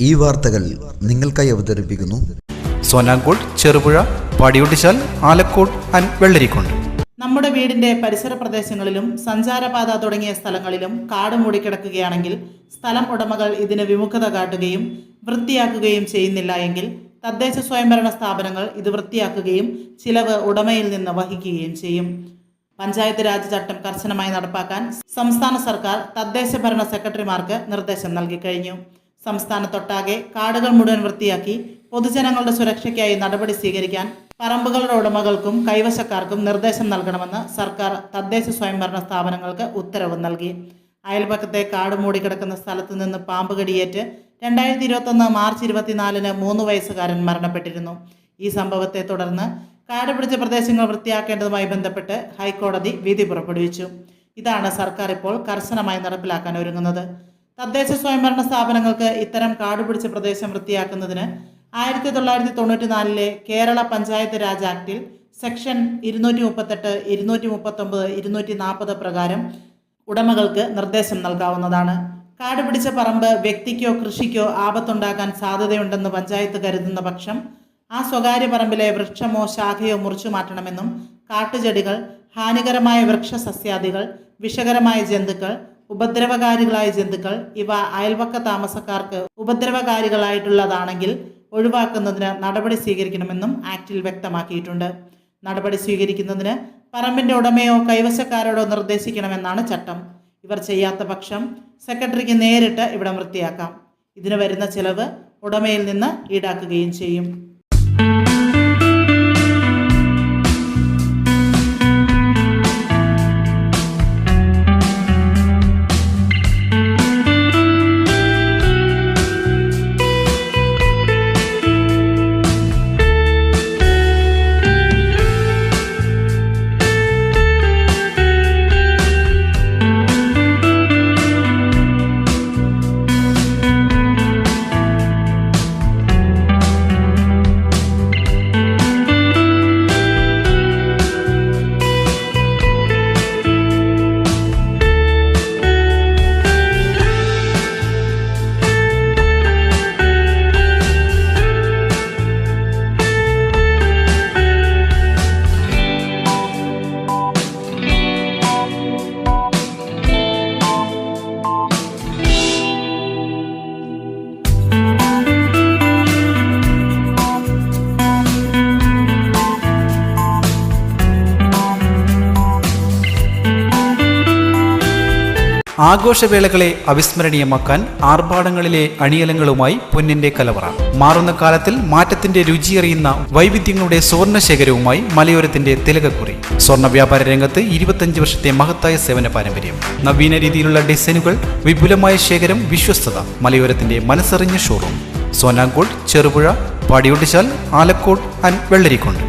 ഈ വാർത്തകൾ നിങ്ങൾക്കായി അവതരിപ്പിക്കുന്നു സോനാങ്കോട്, ചെറുപുഴ, പാടിയൊട്ടിച്ചാൽ, ആലക്കോട് ആൻഡ് വെള്ളരിക്കുണ്ട്. നമ്മുടെ വീടിന്റെ പരിസര പ്രദേശങ്ങളിലും സഞ്ചാരപാത തുടങ്ങിയ സ്ഥലങ്ങളിലും കാട് മൂടിക്കിടക്കുകയാണെങ്കിൽ സ്ഥലം ഉടമകൾ ഇതിന് വിമുഖത കാട്ടുകയും വൃത്തിയാക്കുകയും ചെയ്യുന്നില്ല എങ്കിൽ തദ്ദേശ സ്വയംഭരണ സ്ഥാപനങ്ങൾ ഇത് വൃത്തിയാക്കുകയും ചിലവ് ഉടമയിൽ നിന്ന് വഹിക്കുകയും ചെയ്യും. പഞ്ചായത്ത് രാജ് ചട്ടം കർശനമായി നടപ്പാക്കാൻ സംസ്ഥാന സർക്കാർ തദ്ദേശ ഭരണ സെക്രട്ടറിമാർക്ക് നിർദ്ദേശം നൽകിക്കഴിഞ്ഞു. സംസ്ഥാനത്തൊട്ടാകെ കാടുകൾ മുഴുവൻ വൃത്തിയാക്കി പൊതുജനങ്ങളുടെ സുരക്ഷയ്ക്കായി നടപടി സ്വീകരിക്കാൻ പറമ്പുകളുടെ ഉടമകൾക്കും കൈവശക്കാർക്കും നിർദ്ദേശം നൽകണമെന്ന് സർക്കാർ തദ്ദേശ സ്വയംഭരണ സ്ഥാപനങ്ങൾക്ക് ഉത്തരവ് നൽകി. അയൽപക്കത്തെ കാട് മൂടിക്കിടക്കുന്ന സ്ഥലത്തു നിന്ന് പാമ്പ് കടിയേറ്റ് 2021 മാർച്ച് 24-ന് 3 വയസ്സുകാരൻ മരണപ്പെട്ടിരുന്നു. ഈ സംഭവത്തെ തുടർന്ന് കാട് പിടിച്ച പ്രദേശങ്ങൾ വൃത്തിയാക്കേണ്ടതുമായി ബന്ധപ്പെട്ട് ഹൈക്കോടതി വിധി പുറപ്പെടുവിച്ചു. ഇതാണ് സർക്കാർ ഇപ്പോൾ കർശനമായി നടപ്പിലാക്കാൻ ഒരുങ്ങുന്നത്. തദ്ദേശ സ്വയംഭരണ സ്ഥാപനങ്ങൾക്ക് ഇത്തരം കാട് പിടിച്ച പ്രദേശം വൃത്തിയാക്കുന്നതിന് 1994 കേരള പഞ്ചായത്ത് രാജ് ആക്ടിൽ സെക്ഷൻ 238, 239, 240 പ്രകാരം ഉടമകൾക്ക് നിർദ്ദേശം നൽകാവുന്നതാണ്. കാട് പിടിച്ച പറമ്പ് വ്യക്തിക്കോ കൃഷിക്കോ ആപത്തുണ്ടാക്കാൻ സാധ്യതയുണ്ടെന്ന് പഞ്ചായത്ത് കരുതുന്ന പക്ഷം ആ സ്വകാര്യ പറമ്പിലെ വൃക്ഷമോ ശാഖയോ മുറിച്ചു മാറ്റണമെന്നും കാട്ടുചെടികൾ, ഹാനികരമായ വൃക്ഷസസ്യാദികൾ, വിഷകരമായ ജന്തുക്കൾ, ഉപദ്രവകാരികളായ ജന്തുക്കൾ ഇവ അയൽപക്ക താമസക്കാർക്ക് ഉപദ്രവകാരികളായിട്ടുള്ളതാണെങ്കിൽ ഒഴിവാക്കുന്നതിന് നടപടി സ്വീകരിക്കണമെന്നും ആക്ടിൽ വ്യക്തമാക്കിയിട്ടുണ്ട്. നടപടി സ്വീകരിക്കുന്നതിന് പറമ്പിന്റെ ഉടമയോ കൈവശക്കാരോടോ നിർദ്ദേശിക്കണമെന്നാണ് ചട്ടം. ഇവർ ചെയ്യാത്ത പക്ഷം സെക്രട്ടറിക്ക് നേരിട്ട് ഇവിടം വൃത്തിയാക്കാം. ഇതിന് വരുന്ന ചിലവ് ഉടമയിൽ നിന്ന് ഈടാക്കുകയും ചെയ്യും. ആഘോഷവേളകളെ അവിസ്മരണീയമാക്കാൻ ആർഭാടങ്ങളിലെ അണിയലങ്ങളുമായി പൊന്നിന്റെ കലവറ. മാറുന്ന കാലത്തിൽ മാറ്റത്തിന്റെ രുചിയറിയുന്ന വൈവിധ്യങ്ങളുടെ സ്വർണ്ണശേഖരവുമായി മലയോരത്തിന്റെ തിലകക്കുറി. സ്വർണ്ണ വ്യാപാര രംഗത്ത് 25 വർഷത്തെ മഹത്തായ സേവന പാരമ്പര്യം. നവീന രീതിയിലുള്ള ഡിസൈനുകൾ, വിപുലമായ ശേഖരം, വിശ്വസ്തത. മലയോരത്തിന്റെ മനസ്സറിഞ്ഞ ഷോറൂം. സോനാങ്കോട്, ചെറുപുഴ, പാടിയൊട്ടിച്ചാൽ, ആലക്കോട് ആൻഡ് വെള്ളരിക്കുണ്ട്.